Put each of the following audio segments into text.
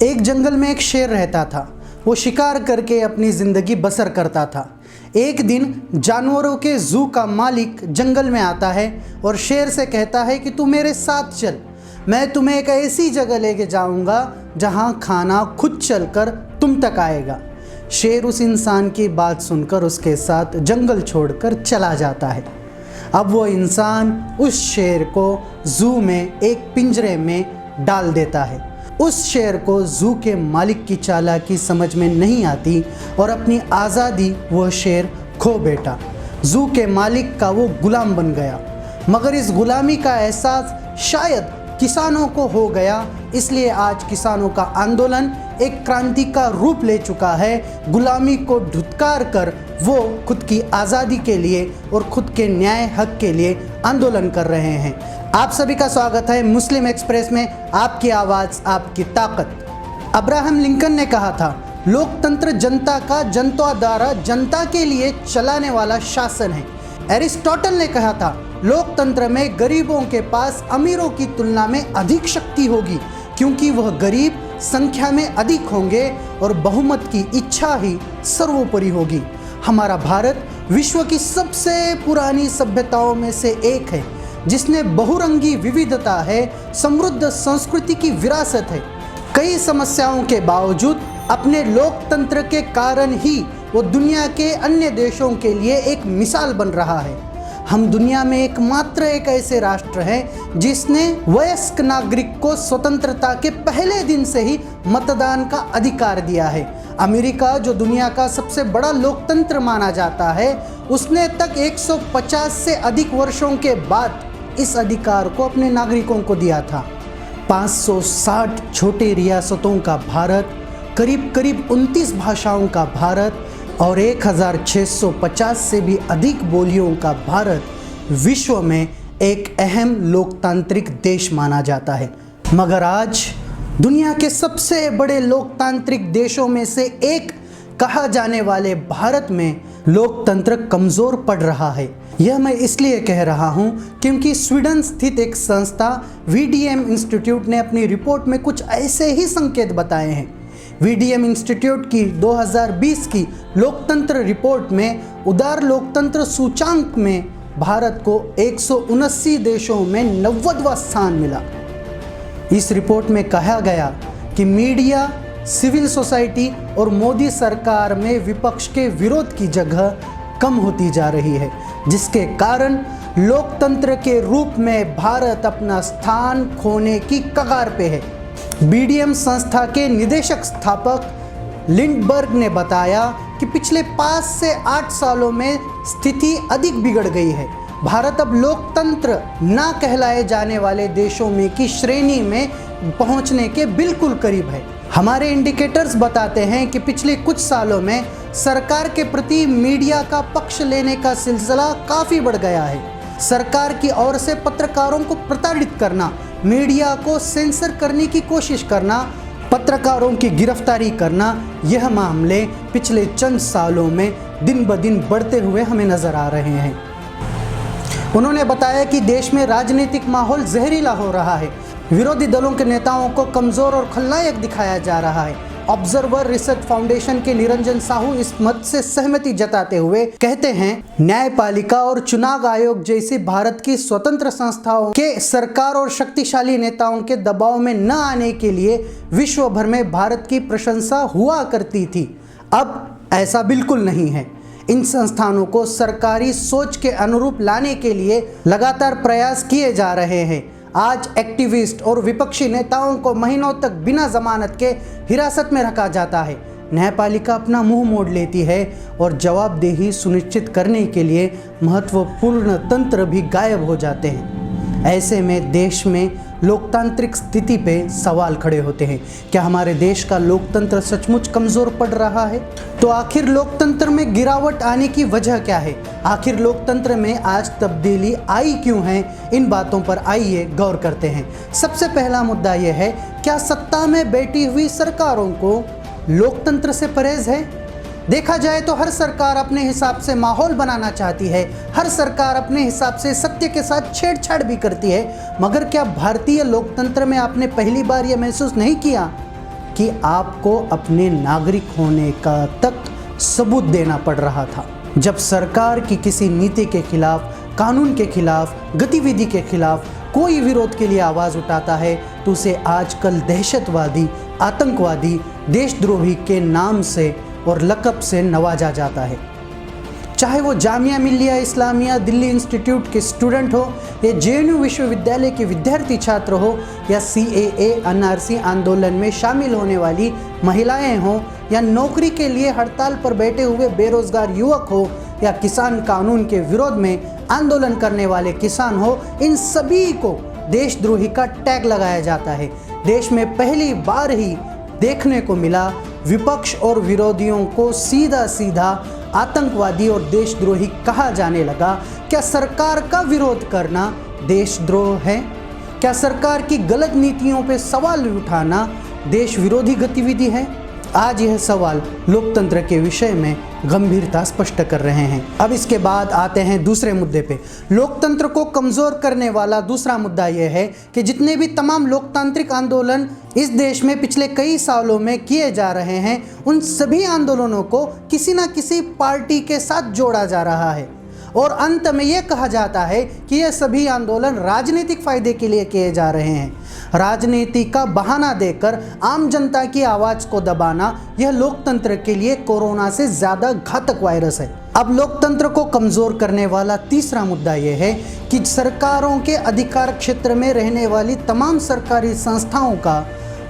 एक जंगल में एक शेर रहता था। वो शिकार करके अपनी ज़िंदगी बसर करता था। एक दिन जानवरों के ज़ू का मालिक जंगल में आता है और शेर से कहता है कि तू मेरे साथ चल, मैं तुम्हें एक ऐसी जगह लेके जाऊंगा जहां खाना खुद चलकर तुम तक आएगा। शेर उस इंसान की बात सुनकर उसके साथ जंगल छोड़कर चला जाता है। अब वो इंसान उस शेर को ज़ू में एक पिंजरे में डाल देता है। उस शेर को ज़ू के मालिक की चालाकी समझ में नहीं आती और अपनी आज़ादी वह शेर खो बैठा। ज़ू के मालिक का वो गुलाम बन गया, मगर इस गुलामी का एहसास शायद किसानों को हो गया, इसलिए आज किसानों का आंदोलन एक क्रांति का रूप ले चुका है। गुलामी को धुतकार कर वो खुद की आज़ादी के लिए और खुद के न्याय हक के लिए आंदोलन कर रहे हैं। आप सभी का स्वागत है मुस्लिम एक्सप्रेस में, आपकी आवाज़ आपकी ताकत। अब्राहम लिंकन ने कहा था, लोकतंत्र जनता का जनता द्वारा जनता के लिए चलाने वाला शासन है। एरिस्टोटल ने कहा था, लोकतंत्र में गरीबों के पास अमीरों की तुलना में अधिक शक्ति होगी, क्योंकि वह गरीब संख्या में अधिक होंगे और बहुमत की इच्छा ही सर्वोपरि होगी। हमारा भारत विश्व की सबसे पुरानी सभ्यताओं में से एक है, जिसने बहुरंगी विविधता है, समृद्ध संस्कृति की विरासत है। कई समस्याओं के बावजूद अपने लोकतंत्र के कारण ही वो दुनिया के अन्य देशों के लिए एक मिसाल बन रहा है। हम दुनिया में एकमात्र एक ऐसे राष्ट्र हैं जिसने वयस्क नागरिक को स्वतंत्रता के पहले दिन से ही मतदान का अधिकार दिया है। अमेरिका, जो दुनिया का सबसे बड़ा लोकतंत्र माना जाता है, उसने तक 150 से अधिक वर्षों के बाद इस अधिकार को अपने नागरिकों को दिया था। 560 छोटे रियासतों का भारत, करीब 29 भाषाओं का भारत और 1650 से भी अधिक बोलियों का भारत विश्व में एक अहम लोकतांत्रिक देश माना जाता है। मगर आज दुनिया के सबसे बड़े लोकतांत्रिक देशों में से एक कहा जाने वाले भारत में लोकतंत्र कमज़ोर पड़ रहा है। यह मैं इसलिए कह रहा हूं क्योंकि स्वीडन स्थित एक संस्था VDM इंस्टीट्यूट ने अपनी रिपोर्ट में कुछ ऐसे ही संकेत बताए हैं। VDM इंस्टीट्यूट की 2020 की लोकतंत्र रिपोर्ट में उदार लोकतंत्र सूचांक में भारत को 179 देशों में 90वां स्थान मिला। इस रिपोर्ट में कहा गया कि मीडिया, सिविल सोसाइटी और मोदी सरकार में विपक्ष के विरोध की जगह कम होती जा रही है, जिसके कारण लोकतंत्र के रूप में भारत अपना स्थान खोने की कगार पे है। VDM संस्था के निदेशक स्थापक लिंडबर्ग ने बताया कि पिछले 5 से 8 सालों में स्थिति अधिक बिगड़ गई है। भारत अब लोकतंत्र ना कहलाए जाने वाले देशों में की श्रेणी में पहुंचने के बिल्कुल करीब है। हमारे इंडिकेटर्स बताते हैं कि पिछले कुछ सालों में सरकार के प्रति मीडिया का पक्ष लेने का सिलसिला काफ़ी बढ़ गया है। सरकार की ओर से पत्रकारों को प्रताड़ित करना, मीडिया को सेंसर करने की कोशिश करना, पत्रकारों की गिरफ्तारी करना, यह मामले पिछले चंद सालों में दिन ब दिन बढ़ते हुए हमें नज़र आ रहे हैं। उन्होंने बताया कि देश में राजनीतिक माहौल जहरीला हो रहा है। विरोधी दलों के नेताओं को कमज़ोर और खलनायक दिखाया जा रहा है। ऑब्जर्वर रिसर्च फाउंडेशन के निरंजन साहू इस मत से सहमति जताते हुए कहते हैं, न्यायपालिका और चुनाव आयोग जैसी भारत की स्वतंत्र संस्थाओं के सरकार और शक्तिशाली नेताओं के दबाव में न आने के लिए विश्व भर में भारत की प्रशंसा हुआ करती थी। अब ऐसा बिल्कुल नहीं है। इन संस्थानों को सरकारी सोच के अनुरूप लाने के लिए लगातार प्रयास किए जा रहे हैं। आज एक्टिविस्ट और विपक्षी नेताओं को महीनों तक बिना जमानत के हिरासत में रखा जाता है। न्यायपालिका अपना मुंह मोड़ लेती है और जवाबदेही सुनिश्चित करने के लिए महत्वपूर्ण तंत्र भी गायब हो जाते हैं। ऐसे में देश में लोकतांत्रिक स्थिति पे सवाल खड़े होते हैं। क्या हमारे देश का लोकतंत्र सचमुच कमज़ोर पड़ रहा है? तो आखिर लोकतंत्र में गिरावट आने की वजह क्या है? आखिर लोकतंत्र में आज तब्दीली आई क्यों है? इन बातों पर आइए गौर करते हैं। सबसे पहला मुद्दा यह है, क्या सत्ता में बैठी हुई सरकारों को लोकतंत्र से परहेज है? देखा जाए तो हर सरकार अपने हिसाब से माहौल बनाना चाहती है, हर सरकार अपने हिसाब से सत्य के साथ छेड़छाड़ भी करती है। मगर क्या भारतीय लोकतंत्र में आपने पहली बार यह महसूस नहीं किया कि आपको अपने नागरिक होने का तक सबूत देना पड़ रहा था। जब सरकार की किसी नीति के खिलाफ, कानून के खिलाफ, गतिविधि के खिलाफ कोई विरोध के लिए आवाज़ उठाता है तो उसे आजकल दहशतवादी, आतंकवादी, देशद्रोही के नाम से और लक़ब से नवाजा जाता है। चाहे वो जामिया मिल्लिया इस्लामिया दिल्ली इंस्टीट्यूट के स्टूडेंट हो, या जेएनयू विश्वविद्यालय के विद्यार्थी छात्र हो, या CAA NRC आंदोलन में शामिल होने वाली महिलाएं हों, या नौकरी के लिए हड़ताल पर बैठे हुए बेरोजगार युवक हो, या किसान कानून के विरोध में आंदोलन करने वाले किसान हो, इन सभी को देशद्रोही का टैग लगाया जाता है। देश में पहली बार ही देखने को मिला विपक्ष और विरोधियों को सीधा सीधा आतंकवादी और देशद्रोही कहा जाने लगा। क्या सरकार का विरोध करना देशद्रोह है? क्या सरकार की गलत नीतियों पर सवाल उठाना देश विरोधी गतिविधि है? आज यह सवाल लोकतंत्र के विषय में गंभीरता स्पष्ट कर रहे हैं। अब इसके बाद आते हैं दूसरे मुद्दे पे। लोकतंत्र को कमज़ोर करने वाला दूसरा मुद्दा यह है कि जितने भी तमाम लोकतांत्रिक आंदोलन इस देश में पिछले कई सालों में किए जा रहे हैं, उन सभी आंदोलनों को किसी न किसी पार्टी के साथ जोड़ा जा रहा है और अंत में यह कहा जाता है कि यह सभी आंदोलन राजनीतिक फायदे के लिए किए जा रहे हैं। राजनीति का बहाना देकर आम जनता की आवाज़ को दबाना यह लोकतंत्र के लिए कोरोना से ज़्यादा घातक वायरस है। अब लोकतंत्र को कमज़ोर करने वाला तीसरा मुद्दा यह है कि सरकारों के अधिकार क्षेत्र में रहने वाली तमाम सरकारी संस्थाओं का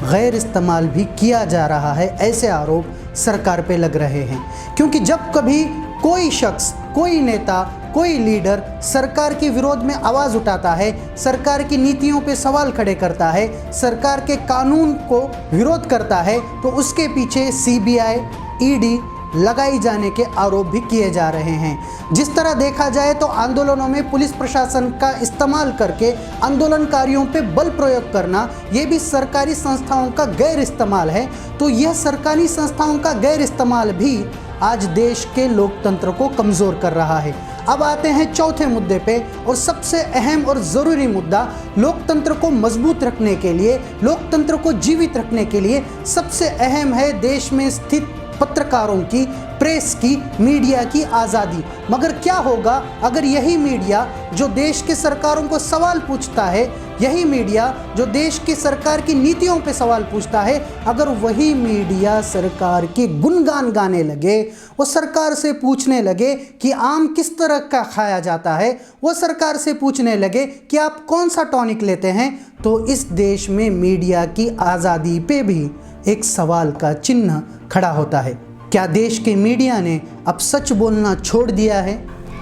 गैर इस्तेमाल भी किया जा रहा है। ऐसे आरोप सरकार पे लग रहे हैं, क्योंकि जब कभी कोई शख्स, कोई नेता, कोई लीडर सरकार के विरोध में आवाज़ उठाता है, सरकार की नीतियों पे सवाल खड़े करता है, सरकार के कानून को विरोध करता है, तो उसके पीछे CBI, ED लगाई जाने के आरोप भी किए जा रहे हैं। जिस तरह देखा जाए तो आंदोलनों में पुलिस प्रशासन का इस्तेमाल करके आंदोलनकारियों पे बल प्रयोग करना, ये भी सरकारी संस्थाओं का गैर इस्तेमाल है। तो यह सरकारी संस्थाओं का गैर इस्तेमाल भी आज देश के लोकतंत्र को कमज़ोर कर रहा है। अब आते हैं चौथे मुद्दे पे, और सबसे अहम और ज़रूरी मुद्दा। लोकतंत्र को मजबूत रखने के लिए, लोकतंत्र को जीवित रखने के लिए सबसे अहम है देश में स्थित पत्रकारों की, प्रेस की, मीडिया की आज़ादी। मगर क्या होगा अगर यही मीडिया जो देश के सरकारों को सवाल पूछता है, यही मीडिया जो देश की सरकार की नीतियों पे सवाल पूछता है, अगर वही मीडिया सरकार की गुणगान गाने लगे, वो सरकार से पूछने लगे कि आम किस तरह का खाया जाता है, वो सरकार से पूछने लगे कि आप कौन सा टॉनिक लेते हैं, तो इस देश में मीडिया की आज़ादी पे भी एक सवाल का चिन्ह खड़ा होता है। क्या देश के मीडिया ने अब सच बोलना छोड़ दिया है?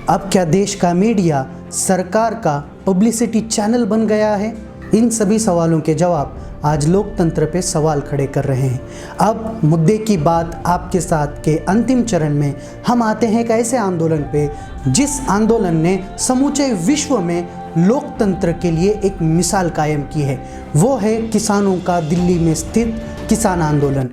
अब क्या देश का मीडिया सरकार का पब्लिसिटी चैनल बन गया है? इन सभी सवालों के जवाब आज लोकतंत्र पे सवाल खड़े कर रहे हैं। अब मुद्दे की बात आपके साथ के अंतिम चरण में हम आते हैं एक ऐसे आंदोलन पे जिस आंदोलन ने समूचे विश्व में लोकतंत्र के लिए एक मिसाल कायम की है। वो है किसानों का दिल्ली में स्थित किसान आंदोलन।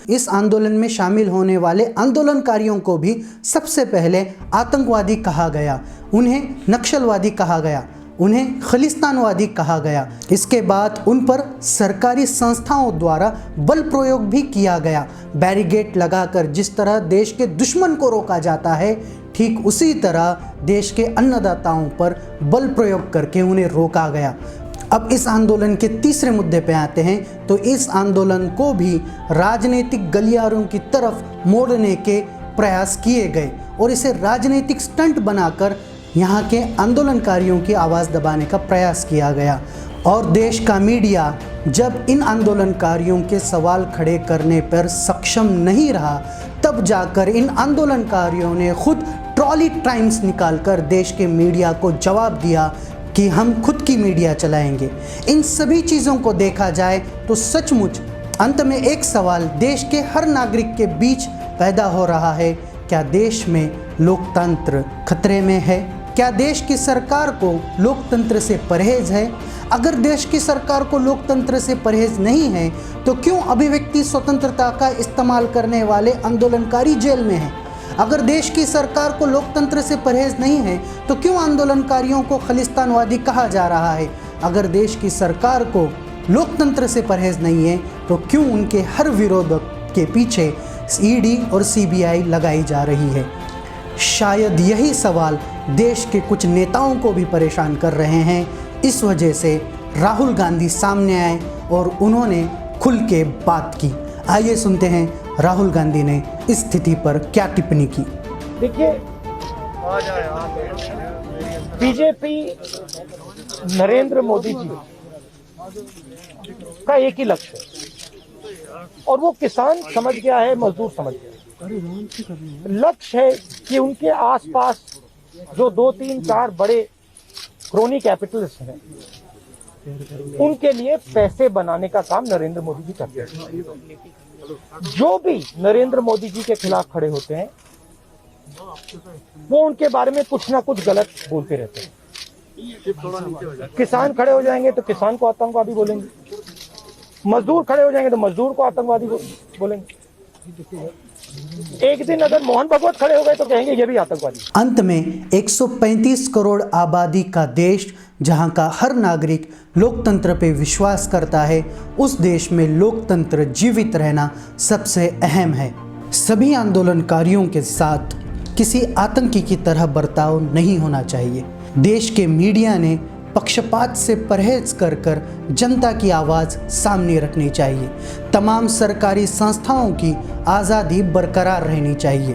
इस आंदोलन में शामिल होने वाले आंदोलनकारियों को भी सबसे पहले आतंकवादी कहा गया, उन्हें नक्सलवादी कहा गया, उन्हें खलिस्तानवादी कहा गया। इसके बाद उन पर सरकारी संस्थाओं द्वारा बल प्रयोग भी किया गया। बैरिकेड लगाकर जिस तरह देश के दुश्मन को रोका जाता है, ठीक उसी तरह देश के अन्नदाताओं पर बल प्रयोग करके उन्हें रोका गया। अब इस आंदोलन के तीसरे मुद्दे पे आते हैं, तो इस आंदोलन को भी राजनीतिक गलियारों की तरफ मोड़ने के प्रयास किए गए और इसे राजनीतिक स्टंट बनाकर यहाँ के आंदोलनकारियों की आवाज़ दबाने का प्रयास किया गया। और देश का मीडिया जब इन आंदोलनकारियों के सवाल खड़े करने पर सक्षम नहीं रहा, तब जाकर इन आंदोलनकारियों ने खुद ट्रॉली टाइम्स निकालकर देश के मीडिया को जवाब दिया कि हम खुद की मीडिया चलाएंगे। इन सभी चीज़ों को देखा जाए तो सचमुच अंत में एक सवाल देश के हर नागरिक के बीच पैदा हो रहा है, क्या देश में लोकतंत्र खतरे में है? क्या देश की सरकार को लोकतंत्र से परहेज है? अगर देश की सरकार को लोकतंत्र से परहेज नहीं है तो क्यों अभिव्यक्ति स्वतंत्रता का इस्तेमाल करने वाले आंदोलनकारी जेल में हैं? अगर देश की सरकार को लोकतंत्र से परहेज नहीं है तो क्यों आंदोलनकारियों को खालिस्तानवादी कहा जा रहा है? अगर देश की सरकार को लोकतंत्र से परहेज नहीं है तो क्यों उनके हर विरोधक के पीछे ईडी और सीबीआई लगाई जा रही है? शायद यही सवाल देश के कुछ नेताओं को भी परेशान कर रहे हैं। इस वजह से राहुल गांधी सामने आए और उन्होंने खुल के बात की। आइए सुनते हैं राहुल गांधी ने इस स्थिति पर क्या टिप्पणी की। देखिए, बीजेपी नरेंद्र मोदी जी का एक ही लक्ष्य है और वो किसान समझ गया है, मजदूर समझ गया है। लक्ष्य है कि उनके आसपास जो 2, 3, 4 बड़े क्रोनी कैपिटलिस्ट हैं, उनके लिए पैसे बनाने का काम नरेंद्र मोदी जी करते हैं। जो भी नरेंद्र मोदी जी के खिलाफ खड़े होते हैं वो उनके बारे में कुछ ना कुछ गलत बोलते रहते हैं। किसान खड़े हो जाएंगे तो किसान को आतंकवादी बोलेंगे, मजदूर खड़े हो जाएंगे तो मजदूर को आतंकवादी बोलेंगे। एक दिन अगर मोहन भगवत खड़े हो गए तो कहेंगे ये भी आतंकवादी। अंत में 135 करोड़ आबादी का देश, जहां का हर नागरिक लोकतंत्र पे विश्वास करता है, उस देश में लोकतंत्र जीवित रहना सबसे अहम है। सभी आंदोलनकारियों के साथ किसी आतंकी की तरह बर्ताव नहीं होना चाहिए। देश के मीडिया ने पक्षपात से परहेज कर जनता की आवाज़ सामने रखनी चाहिए। तमाम सरकारी संस्थाओं की आज़ादी बरकरार रहनी चाहिए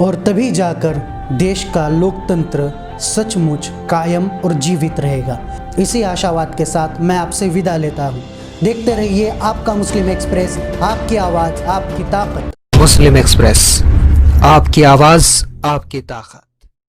और तभी जाकर देश का लोकतंत्र सचमुच कायम और जीवित रहेगा। इसी आशावाद के साथ मैं आपसे विदा लेता हूँ। देखते रहिए आपका मुस्लिम एक्सप्रेस, आपकी आवाज़ आपकी ताकत। मुस्लिम एक्सप्रेस, आपकी आवाज़ आपकी ताकत।